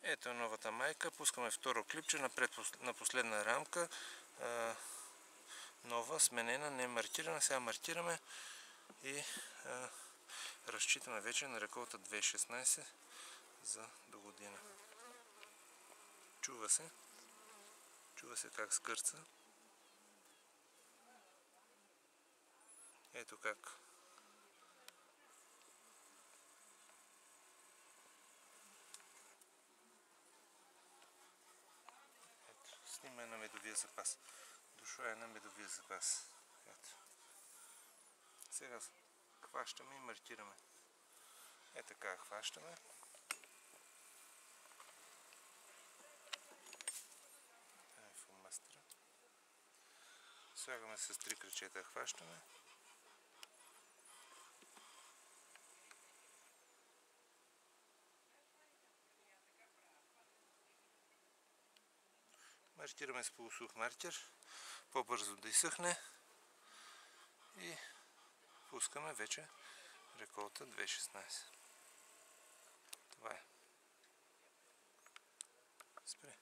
Ето новата майка. Пускаме второ клипче на последна рамка. Нова, сменена, не маркирана. Сега маркираме и разчитаме вече на реколта 2016 за до година. Чува се как скърца. Ето как. Ето, снимай на медовия запас. Дошла е на медовия запас. Ето. Сега хващаме и маркираме. Е така хващаме. Слагаме с 3 крачета, хващаме. Маркираме с полусух маркер, по-бързо да изсъхне и пускаме вече реколта 2016. Това е. Спре.